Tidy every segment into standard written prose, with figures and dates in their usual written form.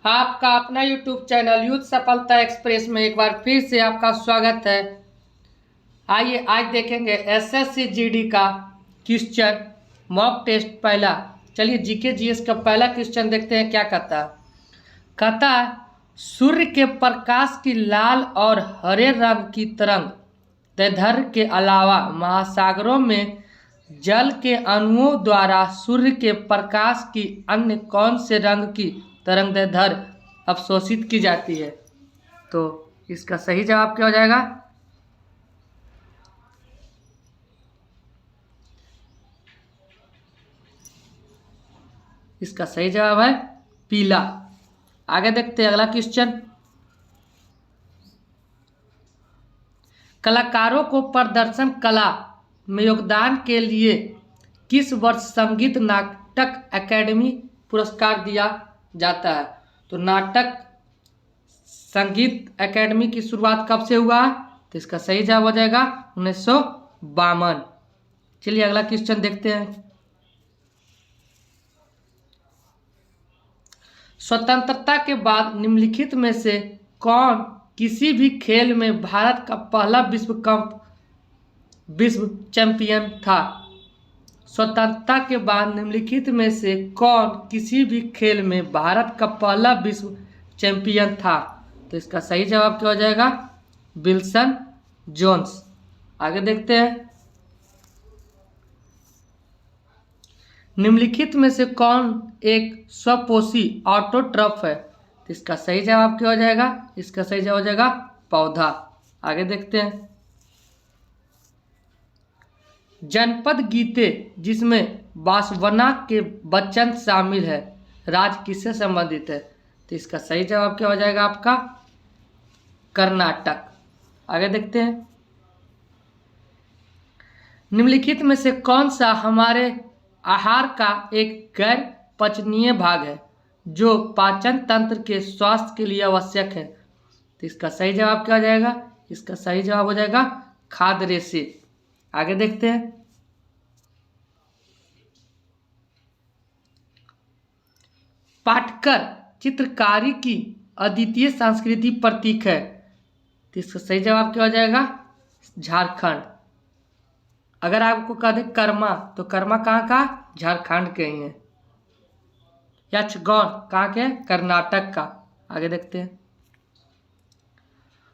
आपका अपना YouTube channel youth सफलता एक्सप्रेस में एक बार फिर से आपका स्वागत है। आइए आज देखेंगे एसएससी जीडी का क्वेश्चन मॉक टेस्ट पहला। चलिए जीके जीएस का पहला क्वेश्चन देखते हैं क्या कहता है सूर्य के प्रकाश की लाल और हरे रंग की तरंग दैर्ध्य के अलावा महासागरों में जल के अणुओं द्वारा सूर्य के प्रकाश की अन्य कौन से रंग की तरंगदैर्ध्य अवशोषित की जाती है। तो इसका सही जवाब क्या हो जाएगा। इसका सही जवाब है पीला। आगे देखते हैं अगला क्वेश्चन। कलाकारों को प्रदर्शन कला में योगदान के लिए किस वर्ष संगीत नाटक अकादमी पुरस्कार दिया जाता है। तो नाटक संगीत अकादमी की शुरुआत कब से हुआ। तो इसका सही जवाब हो जाएगा 1952। चलिए अगला क्वेश्चन देखते हैं। स्वतंत्रता के बाद निम्नलिखित में से कौन किसी भी खेल में भारत का पहला विश्व चैंपियन था। स्वतंत्रता के बाद निम्नलिखित में से कौन किसी भी खेल में भारत का पहला विश्व चैंपियन था। तो इसका सही जवाब क्या हो जाएगा विल्सन जोन्स। आगे देखते हैं। निम्नलिखित में से कौन एक स्वपोषी ऑटोट्रॉफ है। तो इसका सही जवाब क्या हो जाएगा। इसका सही जवाब हो जाएगा पौधा। आगे देखते हैं। जनपद गीते जिसमें बांसवाना के वचन शामिल है राज्य किससे संबंधित है। तो इसका सही जवाब क्या हो जाएगा आपका कर्नाटक। आगे देखते हैं। निम्नलिखित में से कौन सा हमारे आहार का एक गैर पचनीय भाग है जो पाचन तंत्र के स्वास्थ्य के लिए आवश्यक है। तो इसका सही जवाब क्या हो जाएगा। इसका सही जवाब हो जाएगा खाद्य रेशे। आगे देखते हैं। पाटकर चित्रकारी की अद्वितीय सांस्कृतिक प्रतीक है। तो इसका सही जवाब क्या हो जाएगा झारखंड। अगर आपको कह दें कर्मा तो कर्मा कहाँ का झारखंड के ही है। यक्षगौन कहाँ के कर्नाटक का। आगे देखते हैं।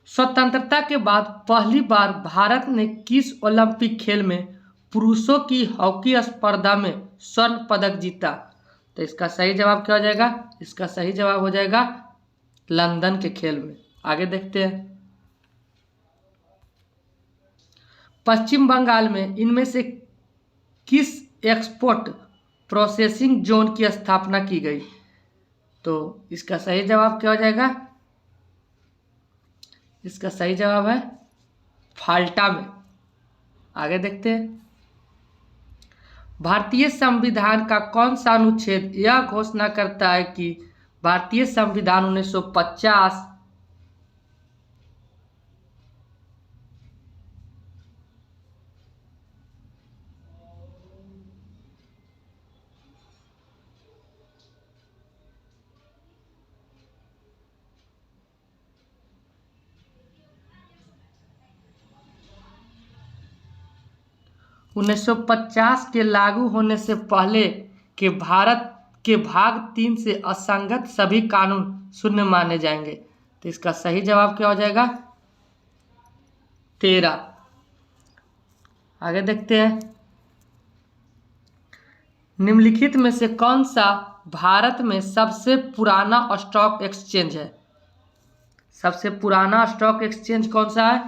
स्वतंत्रता के बाद पहली बार भारत ने किस ओलंपिक खेल में पुरुषों की हॉकी स्पर्धा में स्वर्ण पदक जीता। तो इसका सही जवाब क्या हो जाएगा। इसका सही जवाब हो जाएगा लंदन के खेल में। आगे देखते हैं। पश्चिम बंगाल में इनमें से किस एक्सपोर्ट प्रोसेसिंग जोन की स्थापना की गई। तो इसका सही जवाब क्या हो जाएगा। इसका सही जवाब है फाल्टा में। आगे देखते हैं। भारतीय संविधान का कौन सा अनुच्छेद यह घोषणा करता है कि भारतीय संविधान 1950 1950 के लागू होने से पहले के भारत के भाग 3 से असंगत सभी कानून शून्य माने जाएंगे। तो इसका सही जवाब क्या हो जाएगा 13। आगे देखते हैं। निम्नलिखित में से कौन सा भारत में सबसे पुराना स्टॉक एक्सचेंज है। सबसे पुराना स्टॉक एक्सचेंज कौन सा है।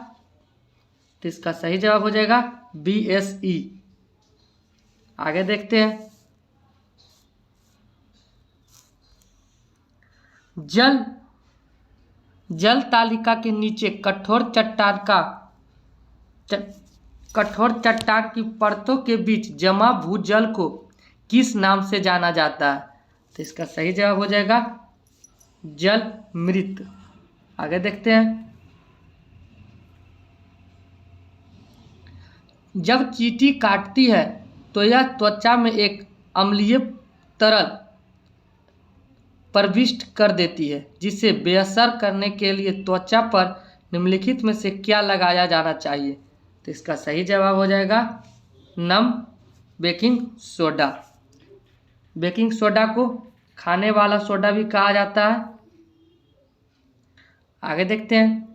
तो इसका सही जवाब हो जाएगा BSE। आगे देखते हैं। जल तालिका के नीचे कठोर चट्टान की परतों के बीच जमा भूजल को किस नाम से जाना जाता है। तो इसका सही जवाब हो जाएगा जल मृत। आगे देखते हैं। जब चींटी काटती है तो यह त्वचा में एक अम्लीय तरल प्रविष्ट कर देती है, जिसे बेअसर करने के लिए त्वचा पर निम्नलिखित में से क्या लगाया जाना चाहिए? तो इसका सही जवाब हो जाएगा नम बेकिंग सोडा। बेकिंग सोडा को खाने वाला सोडा भी कहा जाता है। आगे देखते हैं।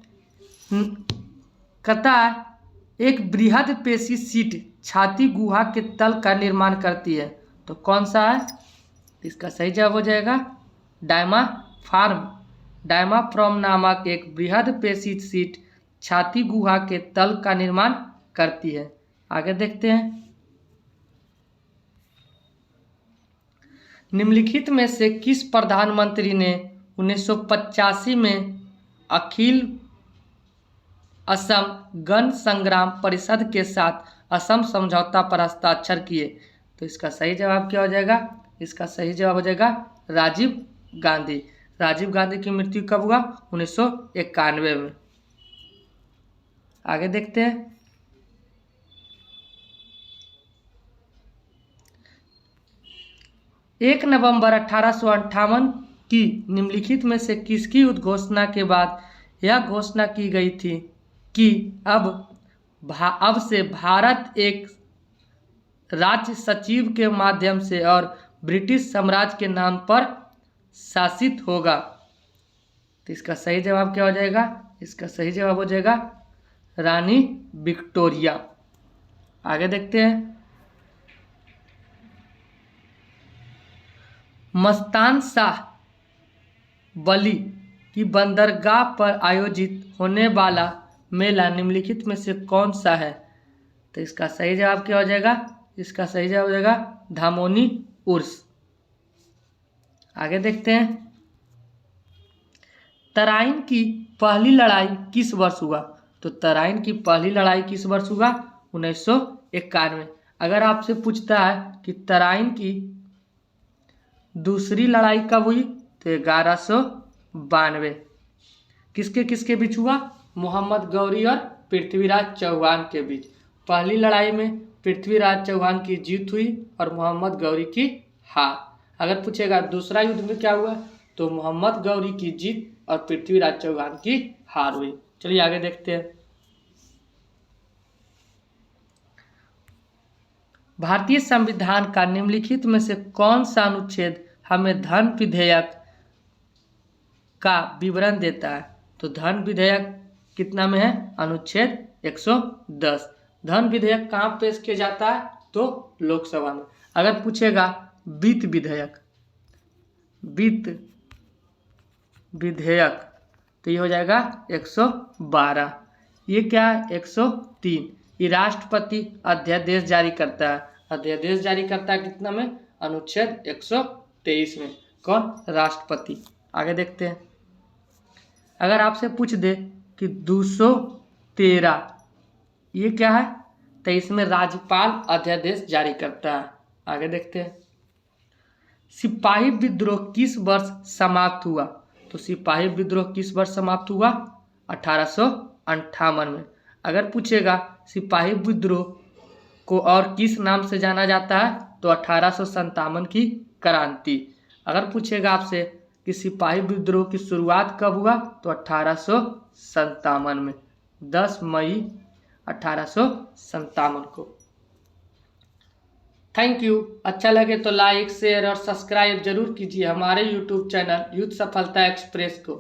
कहता है एक बृहद पेशी सीट छाती गुहा के तल का निर्माण करती है, तो कौन सा है? इसका सही जवाब हो जाएगा डायमाफ्राम। डायमाफ्राम नामक एक बृहद पेशी सीट छाती गुहा के तल का निर्माण करती है। आगे देखते हैं। निम्नलिखित में से किस प्रधानमंत्री ने 1985 में अखिल असम गण संग्राम परिषद के साथ असम समझौता पर हस्ताक्षर किए? तो इसका सही जवाब क्या हो जाएगा? इसका सही जवाब हो जाएगा राजीव गांधी। राजीव गांधी की मृत्यु कब हुआ? 1991 में। आगे देखते हैं। एक नवंबर 1858 की निम्नलिखित में से किसकी उद्घोषणा के बाद यह घोषणा की गई थी कि अब से भारत एक राज्य सचिव के माध्यम से और ब्रिटिश साम्राज्य के नाम पर शासित होगा? तो इसका सही जवाब क्या हो जाएगा? इसका सही जवाब हो जाएगा रानी विक्टोरिया। आगे देखते हैं। मस्तान शाह वली की बंदरगाह पर आयोजित होने वाला मेला निम्नलिखित में से कौन सा है? तो इसका सही जवाब क्या हो जाएगा? इसका सही जवाब हो जाएगा धामोनी उर्स। आगे देखते हैं। तराइन की पहली लड़ाई किस वर्ष हुआ? तो तराइन की पहली लड़ाई किस वर्ष हुआ? 1991। अगर आपसे पूछता है कि तराइन की दूसरी लड़ाई कब हुई, तो 1192। किसके किसके बीच हुआ? मोहम्मद गौरी और पृथ्वीराज चौहान के बीच। पहली लड़ाई में पृथ्वीराज चौहान की जीत हुई और मोहम्मद गौरी की हार। अगर पूछेगा दूसरा युद्ध में क्या हुआ, तो मोहम्मद गौरी की जीत और पृथ्वीराज चौहान की हार हुई। चलिए आगे देखते हैं। भारतीय संविधान का निम्नलिखित में से कौन सा अनुच्छेद हमें धन विधेयक का विवरण देता है? तो धन विधेयक कितना में है? अनुच्छेद 110। धन विधेयक कहाँ पेश किया जाता है? तो लोकसभा में। अगर पूछेगा वित्त विधेयक, वित्त विधेयक, तो ये हो जाएगा 112। ये क्या है? 103। ये राष्ट्रपति अध्यादेश जारी करता है। अध्यादेश जारी करता है कितना में? अनुच्छेद 123 में। कौन? राष्ट्रपति। आगे देखते हैं। अगर आपसे पूछ दे कि 213 ये क्या है, तो इसमें राज्यपाल अध्यादेश जारी करता है। आगे देखते हैं। सिपाही विद्रोह किस वर्ष समाप्त हुआ? तो सिपाही विद्रोह किस वर्ष समाप्त हुआ? 1858 में। अगर पूछेगा सिपाही विद्रोह को और किस नाम से जाना जाता है, तो 1857 की क्रांति। अगर पूछेगा आपसे कि सिपाही विद्रोह की शुरुआत कब हुआ, तो 1857 में, 10 मई 1857 को। Thank you. अच्छा लगे तो लाइक, शेयर और सब्सक्राइब जरूर कीजिए हमारे यूट्यूब चैनल यूथ सफलता एक्सप्रेस को।